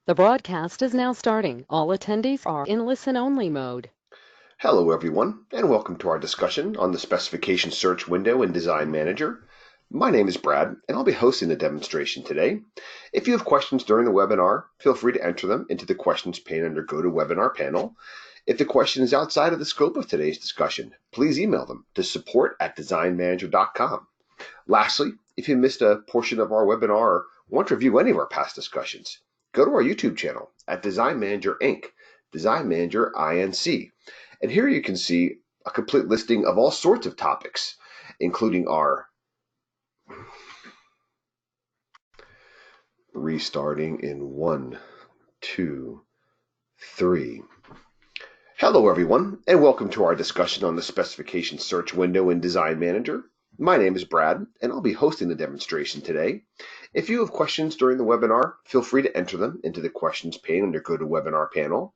The broadcast is now starting. All attendees are in listen-only mode. Hello everyone, and welcome to our discussion on the Specification Search window in Design Manager. My name is Brad, and I'll be hosting the demonstration today. If you have questions during the webinar, feel free to enter them into the questions pane under Go to Webinar panel. If the question is outside of the scope of today's discussion, please email them to support@designmanager.com. Lastly, if you missed a portion of our webinar or want to review any of our past discussions, go to our YouTube channel at Design Manager Inc., Design Manager INC. And here you can see a complete listing of all sorts of topics, including our restarting in 1, 2, 3. Hello everyone, and welcome to our discussion on the Specification Search window in Design Manager. My name is Brad, and I'll be hosting the demonstration today. If you have questions during the webinar, feel free to enter them into the questions pane under Go to Webinar panel.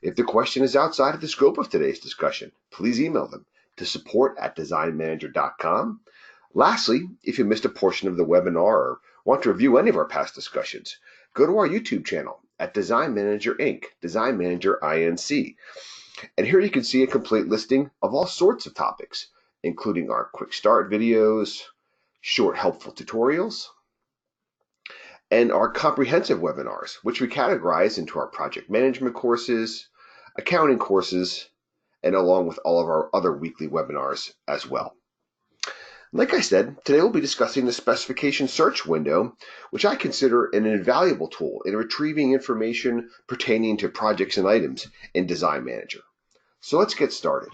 If the question is outside of the scope of today's discussion, please email them to support@designmanager.com. Lastly, if you missed a portion of the webinar or want to review any of our past discussions, go to our YouTube channel at Design Manager Inc., Design Manager INC. And here you can see a complete listing of all sorts of topics, including our quick start videos, short helpful tutorials, and our comprehensive webinars, which we categorize into our project management courses, accounting courses, and along with all of our other weekly webinars as well. Like I said, today we'll be discussing the Specification Search window, which I consider an invaluable tool in retrieving information pertaining to projects and items in Design Manager. So let's get started.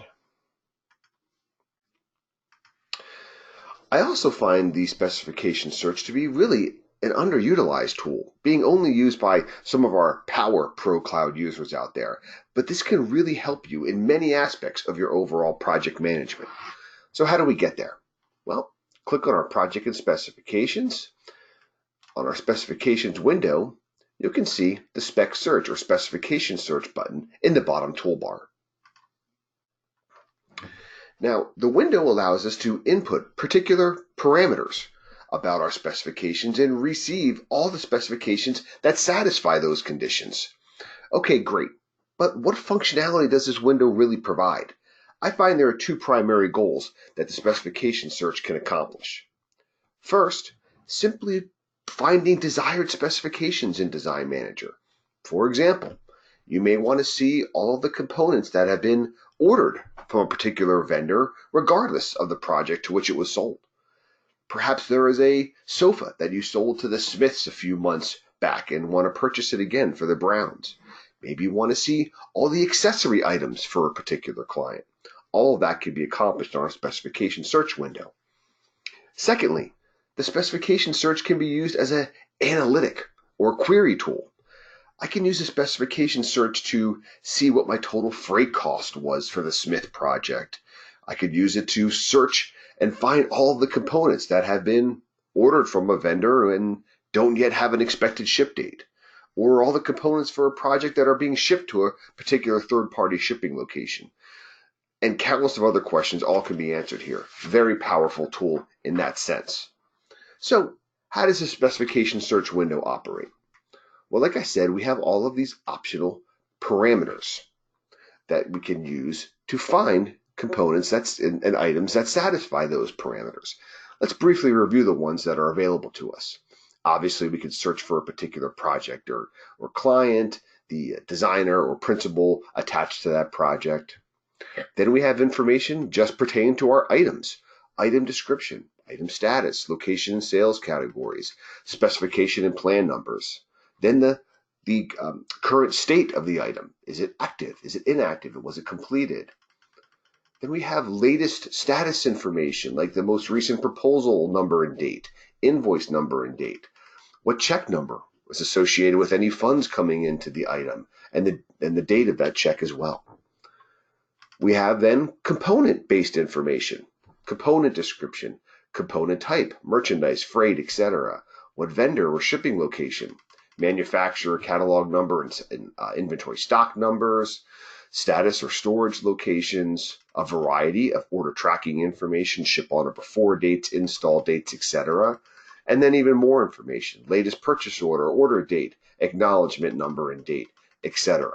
I also find the Specification Search to be really an underutilized tool, being only used by some of our Power Pro Cloud users out there. But this can really help you in many aspects of your overall project management. So how do we get there? Well, click on our project and specifications. On our specifications window, you can see the Spec Search or Specification Search button in the bottom toolbar. Now, the window allows us to input particular parameters about our specifications and receive all the specifications that satisfy those conditions. Okay, great. But what functionality does this window really provide? I find there are two primary goals that the Specification Search can accomplish. First, simply finding desired specifications in Design Manager. For example, you may want to see all of the components that have been ordered from a particular vendor, regardless of the project to which it was sold. Perhaps there is a sofa that you sold to the Smiths a few months back and want to purchase it again for the Browns. Maybe you want to see all the accessory items for a particular client. All of that can be accomplished on our Specification Search window. Secondly, the Specification Search can be used as an analytic or query tool. I can use the Specification Search to see what my total freight cost was for the Smith project. I could use it to search and find all of the components that have been ordered from a vendor and don't yet have an expected ship date, or all the components for a project that are being shipped to a particular third-party shipping location. And countless of other questions all can be answered here. Very powerful tool in that sense. So, how does the Specification Search window operate? Well, like I said, we have all of these optional parameters that we can use to find components and items that satisfy those parameters. Let's briefly review the ones that are available to us. Obviously, we could search for a particular project or client, the designer or principal attached to that project. Then we have information just pertaining to our items, item description, item status, location and sales categories, specification and plan numbers. Then the current state of the item. Is it active? Is it inactive? Was it completed? Then we have latest status information, like the most recent proposal number and date, invoice number and date, what check number was associated with any funds coming into the item, and the date of that check as well. We have then component-based information, component description, component type, merchandise, freight, etc., what vendor or shipping location, manufacturer catalog number and inventory stock numbers, status or storage locations, a variety of order tracking information, ship on or before dates, install dates, etc. And then even more information, latest purchase order, order date, acknowledgement number and date, etc.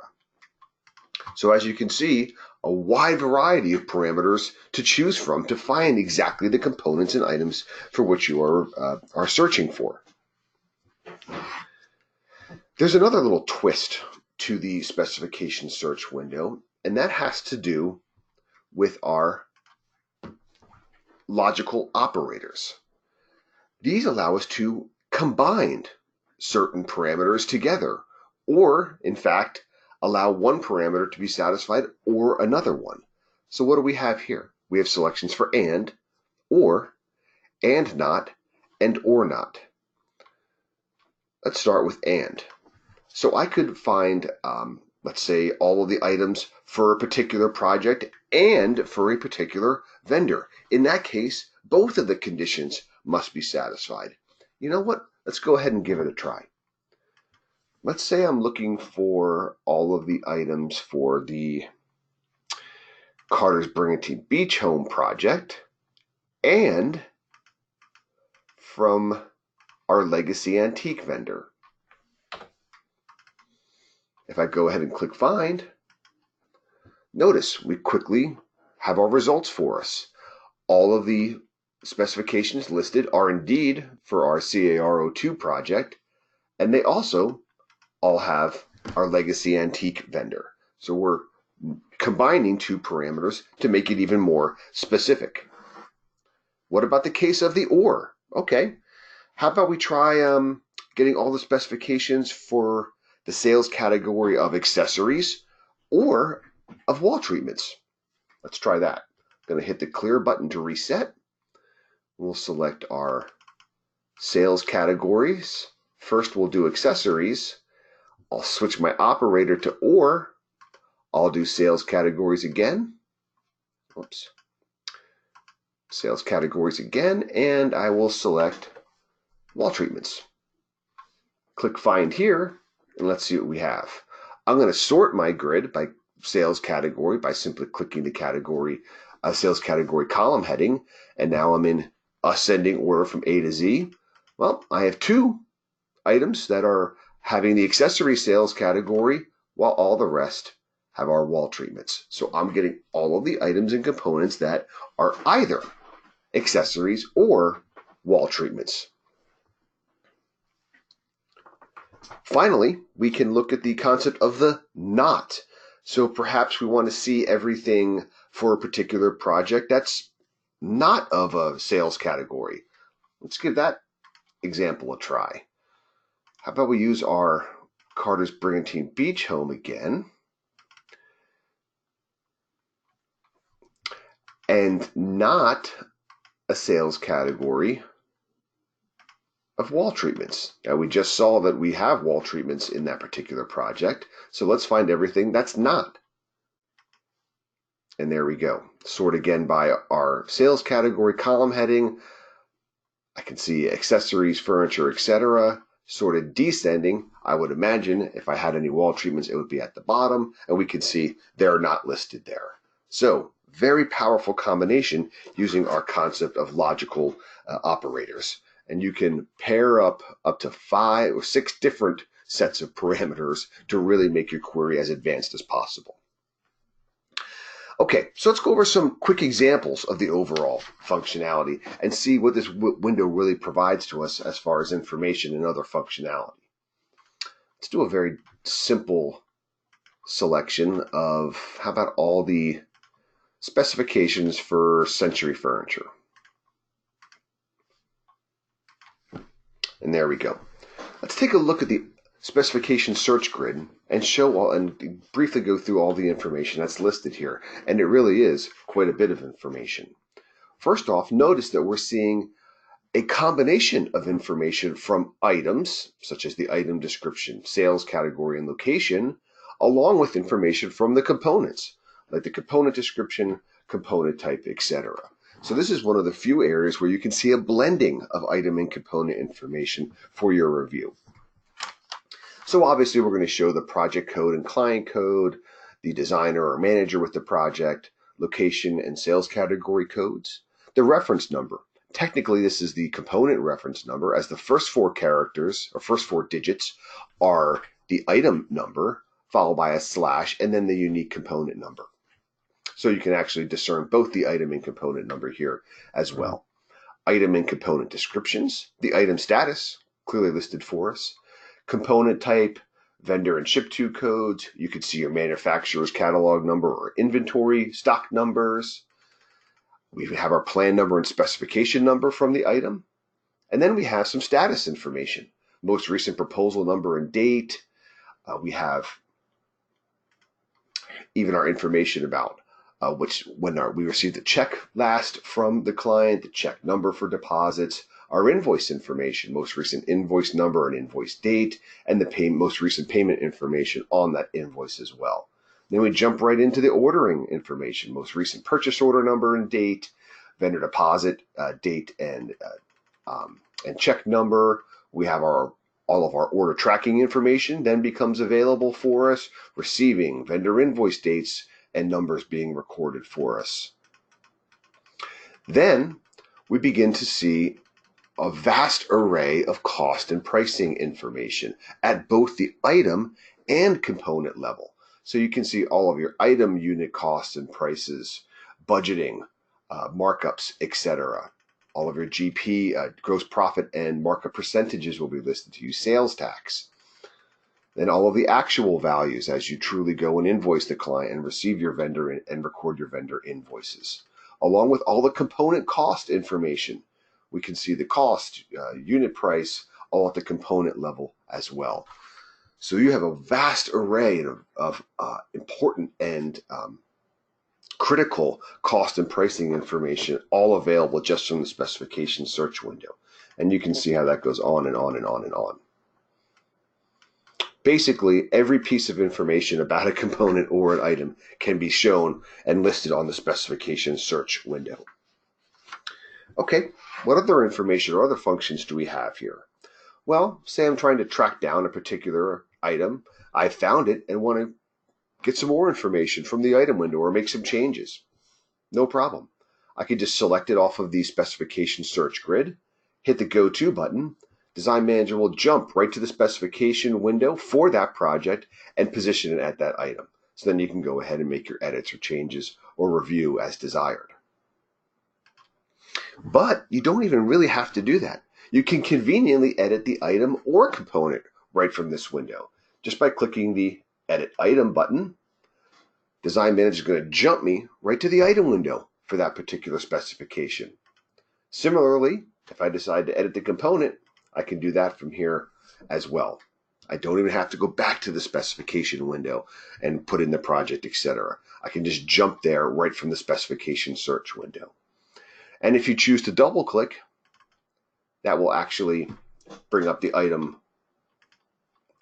So as you can see, a wide variety of parameters to choose from to find exactly the components and items for which you are searching for. There's another little twist to the specification search window, and that has to do with our logical operators. These allow us to combine certain parameters together, or in fact, allow one parameter to be satisfied or another one. So what do we have here? We have selections for or, and not, and or not. Let's start with and. So I could find, let's say, all of the items for a particular project and for a particular vendor. In that case, both of the conditions must be satisfied. You know what? Let's go ahead and give it a try. Let's say I'm looking for all of the items for the Carter's Brigantine Beach Home project and from our legacy antique vendor. If I go ahead and click find, notice we quickly have our results for us. All of the specifications listed are indeed for our CAR02 project, and they also all have our legacy antique vendor. So we're combining two parameters to make it even more specific. What about the case of the or? Okay, how about we try getting all the specifications for the sales category of accessories or of wall treatments? Let's try that. I'm going to hit the clear button to reset. We'll select our sales categories. First, we'll do accessories. I'll switch my operator to or. I'll do sales categories again. Oops. Sales categories again, and I will select wall treatments. Click find here, and let's see what we have. I'm going to sort my grid by sales category by simply clicking the category, sales category column heading, and now I'm in ascending order from A to Z. Well, I have two items that are having the accessory sales category, while all the rest have our wall treatments. So I'm getting all of the items and components that are either accessories or wall treatments. Finally, we can look at the concept of the not. So perhaps we want to see everything for a particular project that's not of a sales category. Let's give that example a try. How about we use our Carter's Brigantine Beach Home again, and not a sales category of wall treatments. Now we just saw that we have wall treatments in that particular project, so let's find everything that's not. And there we go. Sort again by our sales category column heading. I can see accessories, furniture, etc. Sort of descending. I would imagine if I had any wall treatments, it would be at the bottom, and we can see they're not listed there. So very powerful combination using our concept of logical operators. And you can pair up to 5 or 6 different sets of parameters to really make your query as advanced as possible. Okay, so let's go over some quick examples of the overall functionality and see what this window really provides to us as far as information and other functionality. Let's do a very simple selection of, how about all the specifications for Century Furniture. And there we go. Let's take a look at the specification search grid and show and briefly go through all the information that's listed here. And it really is quite a bit of information. First off, notice that we're seeing a combination of information from items, such as the item description, sales category, and location, along with information from the components, like the component description, component type, etc. So this is one of the few areas where you can see a blending of item and component information for your review. So obviously we're going to show the project code and client code, the designer or manager with the project, location and sales category codes, the reference number, Technically, this is the component reference number, as the first four characters, or first four digits, are the item number, followed by a slash, and then the unique component number. So you can actually discern both the item and component number here as well. Item and component descriptions, the item status, clearly listed for us, component type, vendor and ship to codes. You could see your manufacturer's catalog number or inventory stock numbers. We have our plan number and specification number from the item. And then we have some status information, most recent proposal number and date. We have even our information about when we received the check last from the client, the check number for deposits, our invoice information, most recent invoice number and invoice date, and the most recent payment information on that invoice as well. Then we jump right into the ordering information, most recent purchase order number and date, vendor deposit date and check number. We have all of our order tracking information then becomes available for us, receiving vendor invoice dates and numbers being recorded for us. Then we begin to see a vast array of cost and pricing information at both the item and component level. So you can see all of your item unit costs and prices, budgeting, markups, etc. All of your GP, gross profit and markup percentages will be listed to you, sales tax. Then all of the actual values as you truly go and invoice the client and receive your vendor and record your vendor invoices. Along with all the component cost information. We can see the cost, unit price, all at the component level as well. So you have a vast array of important and critical cost and pricing information all available just from the specification search window. And you can see how that goes on and on and on and on. Basically, every piece of information about a component or an item can be shown and listed on the specification search window. Okay, what other information or other functions do we have here? Well, say I'm trying to track down a particular item. I found it and want to get some more information from the item window or make some changes. No problem. I could just select it off of the specification search grid, hit the Go To button. Design Manager will jump right to the specification window for that project and position it at that item. So then you can go ahead and make your edits or changes or review as desired. But you don't even really have to do that. You can conveniently edit the item or component right from this window. Just by clicking the Edit Item button, Design Manager is going to jump me right to the item window for that particular specification. Similarly, if I decide to edit the component, I can do that from here as well. I don't even have to go back to the specification window and put in the project, etc. I can just jump there right from the specification search window. And if you choose to double click, that will actually bring up the item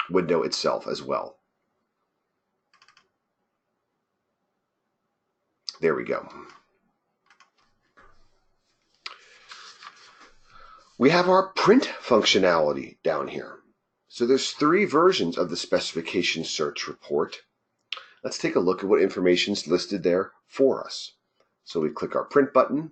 window itself as well. There we go. We have our print functionality down here. So there's 3 versions of the specification search report. Let's take a look at what information is listed there for us. So we click our print button.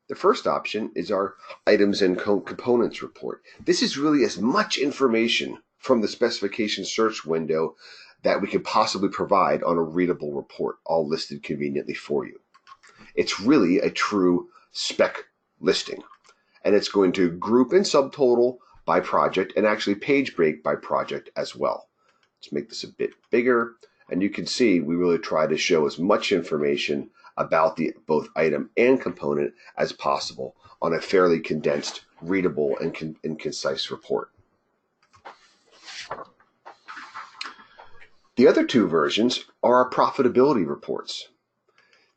The first option is our items and components report. This is really as much information from the specification search window that we could possibly provide on a readable report, all listed conveniently for you. It's really a true spec listing. And it's going to group and subtotal by project and actually page break by project as well. Let's make this a bit bigger. And you can see we really try to show as much information about the both item and component as possible on a fairly condensed, readable, and concise report. The other 2 versions are our profitability reports.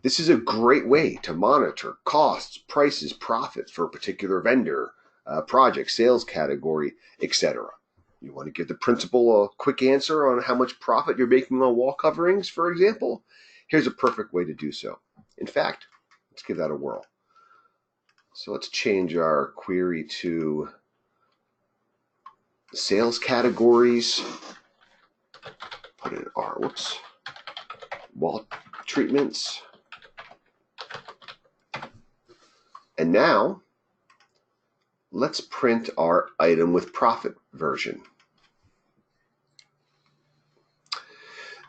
This is a great way to monitor costs, prices, profit for a particular vendor, project, sales category, etc. You want to give the principal a quick answer on how much profit you're making on wall coverings, for example? Here's a perfect way to do so. In fact, let's give that a whirl. So let's change our query to sales categories. Put in our, wall treatments. And now let's print our item with profit version.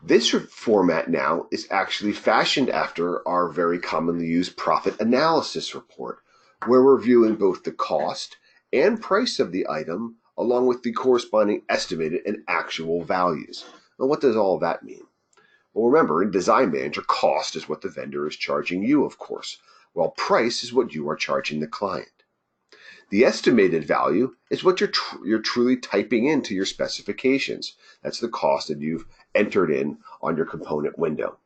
This format now is actually fashioned after our very commonly used profit analysis report, where we're viewing both the cost and price of the item along with the corresponding estimated and actual values. Now, what does all that mean? Well, remember, in Design Manager, cost is what the vendor is charging you, of course, while price is what you are charging the client. The estimated value is what you're truly typing into your specifications. That's the cost that you've entered in on your component window.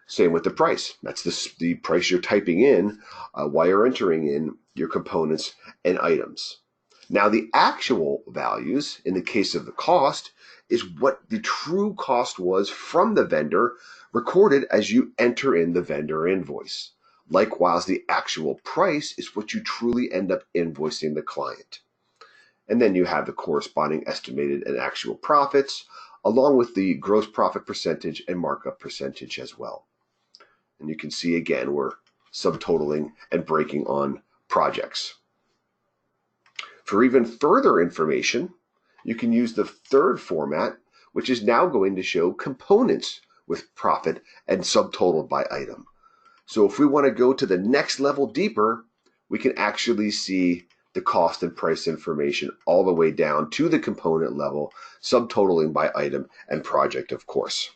Same with the price. That's the price you're typing in while you're entering in your components and items. Now, the actual values, in the case of the cost, is what the true cost was from the vendor recorded as you enter in the vendor invoice. Likewise, the actual price is what you truly end up invoicing the client. And then you have the corresponding estimated and actual profits, along with the gross profit percentage and markup percentage as well. And you can see again, we're subtotaling and breaking on projects. For even further information, you can use the third format, which is now going to show components with profit and subtotaled by item. So if we want to go to the next level deeper, we can actually see the cost and price information all the way down to the component level, subtotaling by item and project, of course.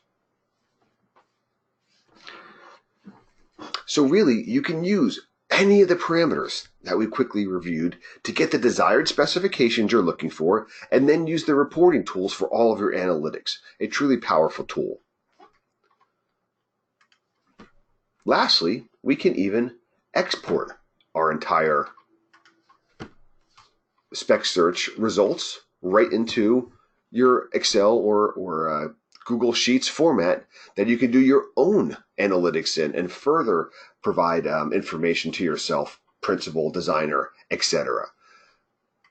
So really, you can use any of the parameters that we quickly reviewed to get the desired specifications you're looking for, and then use the reporting tools for all of your analytics. A truly powerful tool. Lastly, we can even export our entire Spec Search results right into your Excel or Google Sheets format that you can do your own analytics in and further provide information to yourself, principal, designer, etc.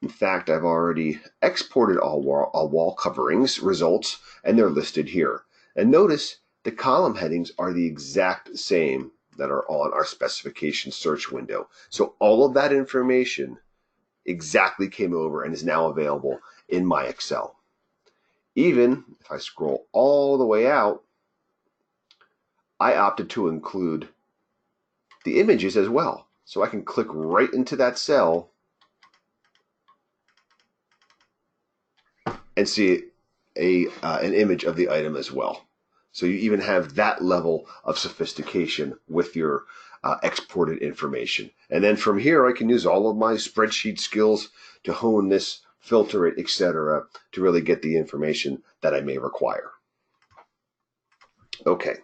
In fact, I've already exported all wall coverings results, and they're listed here. And notice the column headings are the exact same that are on our specification search window. So all of that information exactly came over and is now available in my Excel. Even if I scroll all the way out, I opted to include the images as well. So I can click right into that cell and see an image of the item as well. So you even have that level of sophistication with your exported information. And then from here, I can use all of my spreadsheet skills to hone this, filter it, etc., to really get the information that I may require. Okay.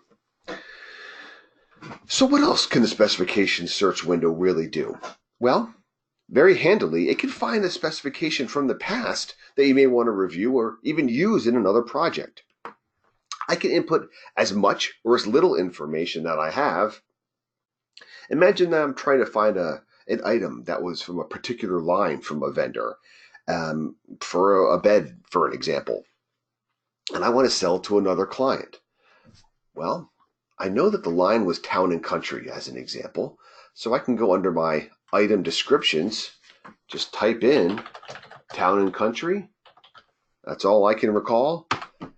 So what else can the specification search window really do? Well, very handily, it can find a specification from the past that you may want to review or even use in another project. I can input as much or as little information that I have. Imagine that I'm trying to find an item that was from a particular line from a vendor, for a bed, for an example, and I want to sell to another client. Well, I know that the line was Town and Country as an example, so I can go under my item descriptions, just type in Town and Country. That's all I can recall.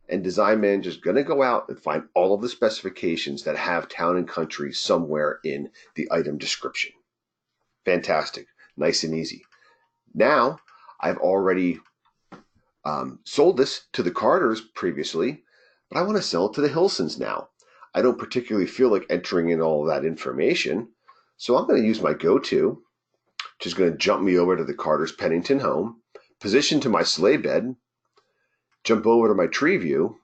And Design Manager is going to go out and find all of the specifications that have Town and Country somewhere in the item description. Fantastic. Nice and easy. Now, I've already sold this to the Carters previously, but I want to sell it to the Hilsons now. I don't particularly feel like entering in all of that information, so I'm going to use my go-to, which is going to jump me over to the Carters Pennington home, position to my sleigh bed, jump over to my tree view,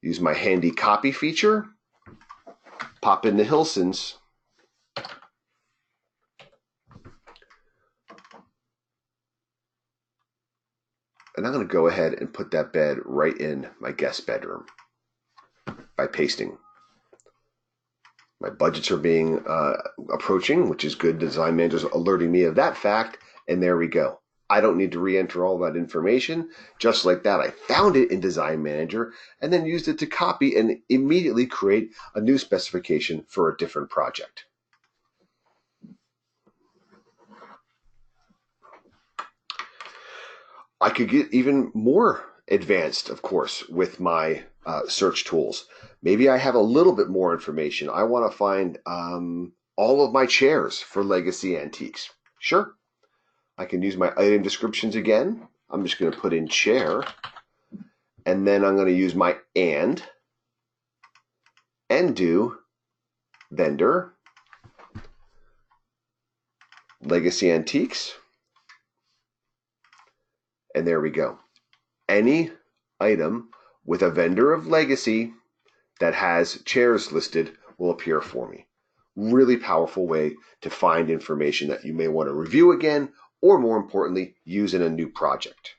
use my handy copy feature, pop in the Hilsons, and I'm going to go ahead and put that bed right in my guest bedroom by pasting. My budgets are being approaching, which is good. Design Manager's alerting me of that fact, and there we go. I don't need to re-enter all that information. Just like that, I found it in Design Manager and then used it to copy and immediately create a new specification for a different project. I could get even more advanced, of course, with my search tools. Maybe I have a little bit more information. I want to find all of my chairs for legacy antiques. Sure, I can use my item descriptions again. I'm just going to put in chair, and then I'm going to use my and do vendor, legacy antiques, and there we go. Any item with a vendor of legacy that has chairs listed will appear for me. Really powerful way to find information that you may want to review again, or more importantly, use in a new project.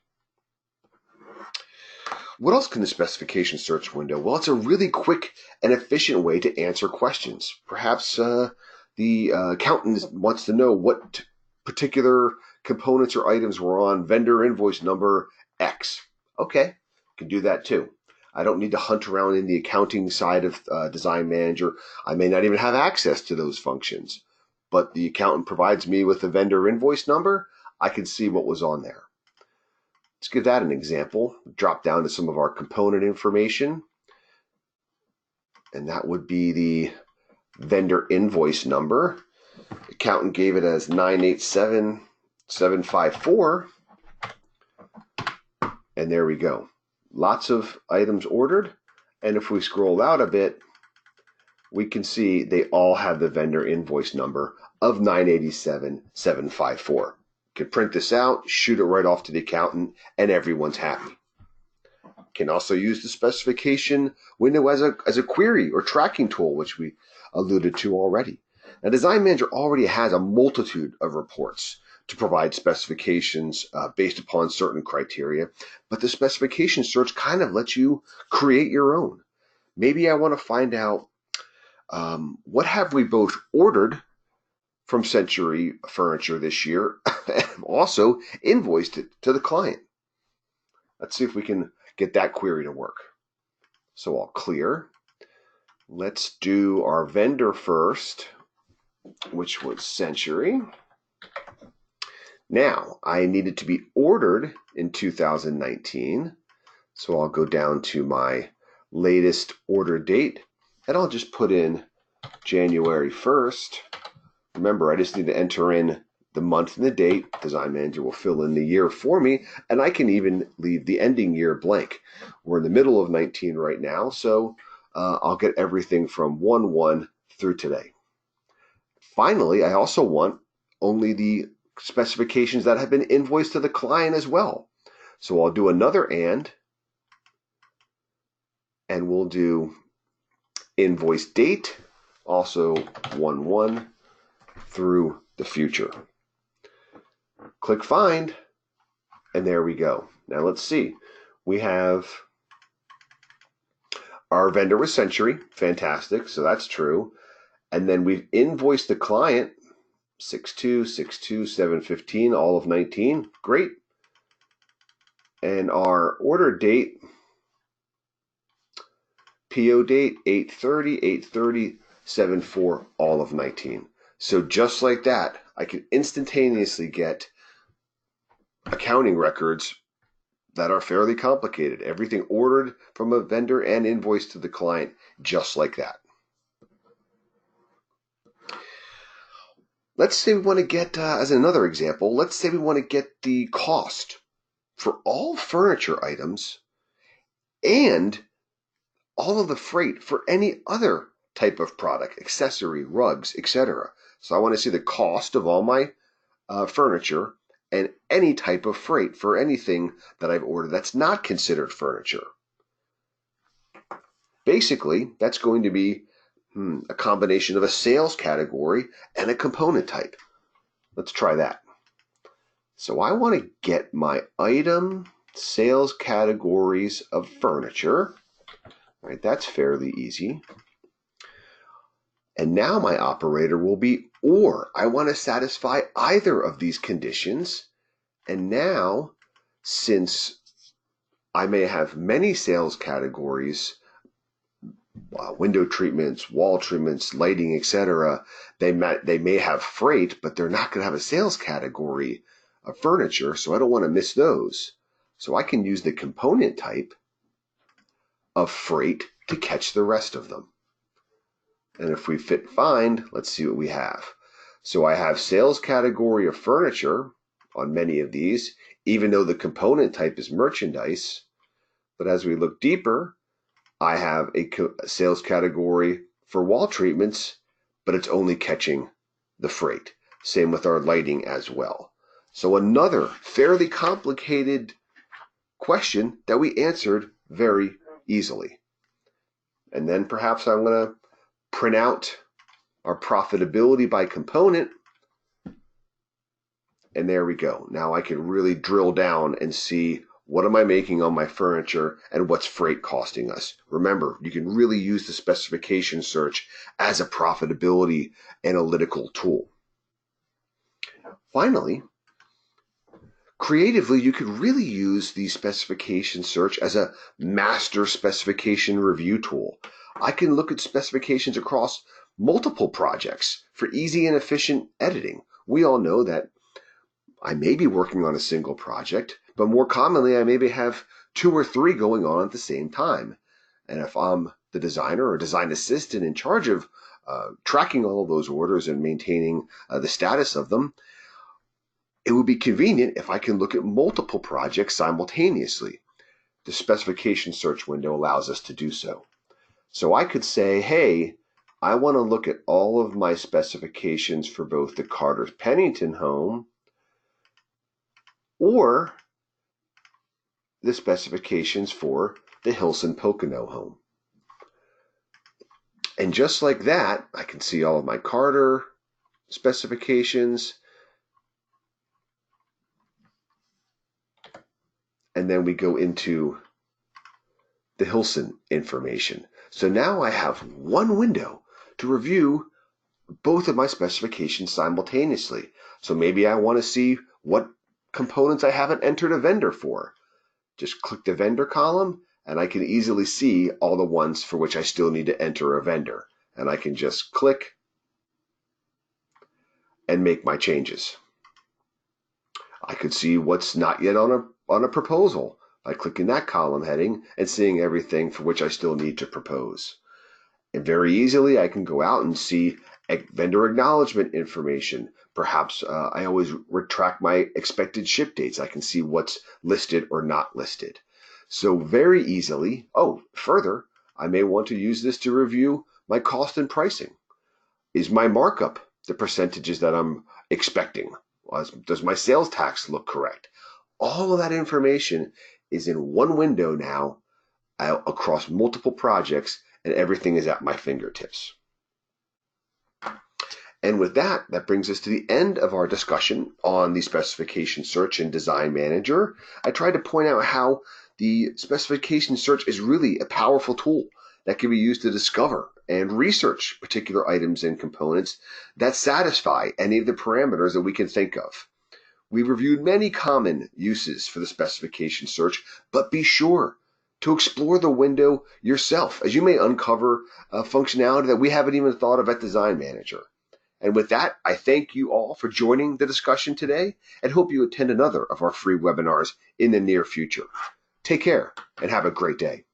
What else can the specification search window? Well, it's a really quick and efficient way to answer questions. Perhaps the accountant wants to know what particular components or items were on vendor invoice number X. Okay, can do that too. I don't need to hunt around in the accounting side of Design Manager. I may not even have access to those functions, but the accountant provides me with the vendor invoice number. I can see what was on there. Let's give that an example. Drop down to some of our component information, and that would be the vendor invoice number. Accountant gave it as 987754, and there we go. Lots of items ordered, and if we scroll out a bit, we can see they all have the vendor invoice number of 987754. Can print this out, shoot it right off to the accountant, and everyone's happy. Can also use the specification window as a query or tracking tool, which we alluded to already. Now, Design Manager already has a multitude of reports to provide specifications based upon certain criteria, but the specification search kind of lets you create your own. Maybe I want to find out what have we both ordered from Century Furniture this year, and also invoiced it to the client. Let's see if we can get that query to work. So I'll clear. Let's do our vendor first, which was Century. Now, I needed to be ordered in 2019, so I'll go down to my latest order date, and I'll just put in January 1st. Remember, I just need to enter in the month and the date. Design Manager will fill in the year for me, and I can even leave the ending year blank. We're in the middle of 19 right now, so I'll get everything from 1/1 through today. Finally, I also want only the specifications that have been invoiced to the client as well. So I'll do another and we'll do invoice date, also 1/1 through the future. Click find, and there we go. Now let's see. We have our vendor was Century, fantastic, so that's true. And then we've invoiced the client 6/2, 6/2, 7/15, all of 19, great. And our order date, PO date 8/30, 8/30, 7/4, all of 19. So just like that, I can instantaneously get accounting records that are fairly complicated. Everything ordered from a vendor and invoiced to the client, just like that. Let's say we want to get, as another example, let's say we want to get the cost for all furniture items and all of the freight for any other type of product, accessory, rugs, etc. So I want to see the cost of all my furniture and any type of freight for anything that I've ordered that's not considered furniture. Basically, that's going to be a combination of a sales category and a component type. Let's try that. So I want to get my item sales categories of furniture. All right, that's fairly easy. And now my operator will be or. I want to satisfy either of these conditions. And now, since I may have many sales categories, window treatments, wall treatments, lighting, etc., they may have freight, but they're not going to have a sales category of furniture, so I don't want to miss those. So I can use the component type of freight to catch the rest of them. And if we fit find, let's see what we have. So I have sales category of furniture on many of these, even though the component type is merchandise. But as we look deeper, I have a sales category for wall treatments, but it's only catching the freight. Same with our lighting as well. So another fairly complicated question that we answered very easily. And then perhaps I'm going to print out our profitability by component. And there we go. Now I can really drill down and see what am I making on my furniture and what's freight costing us. Remember, you can really use the specification search as a profitability analytical tool. Finally, creatively, you could really use the specification search as a master specification review tool. I can look at specifications across multiple projects for easy and efficient editing. We all know that I may be working on a single project, but more commonly, I maybe have 2 or 3 going on at the same time. And if I'm the designer or design assistant in charge of tracking all of those orders and maintaining the status of them, it would be convenient if I can look at multiple projects simultaneously. The specification search window allows us to do so. So I could say, hey, I want to look at all of my specifications for both the Carter's Pennington home or the specifications for the Hilson Pocono home. And just like that, I can see all of my Carter specifications. And then we go into the Hilson information. So now I have one window to review both of my specifications simultaneously. So maybe I want to see what components I haven't entered a vendor for. Just click the vendor column and I can easily see all the ones for which I still need to enter a vendor. And I can just click and make my changes. I could see what's not yet on a proposal by clicking that column heading and seeing everything for which I still need to propose. And very easily I can go out and see vendor acknowledgement information. Perhaps I always track my expected ship dates. I can see what's listed or not listed. So very easily, further, I may want to use this to review my cost and pricing. Is my markup the percentages that I'm expecting? Does my sales tax look correct? All of that information is in one window now across multiple projects, and everything is at my fingertips. And with that, that brings us to the end of our discussion on the specification search and design manager. I tried to point out how the specification search is really a powerful tool that can be used to discover and research particular items and components that satisfy any of the parameters that we can think of. We reviewed many common uses for the specification search, but be sure to explore the window yourself, as you may uncover functionality that we haven't even thought of at Design Manager. And with that, I thank you all for joining the discussion today and hope you attend another of our free webinars in the near future. Take care and have a great day.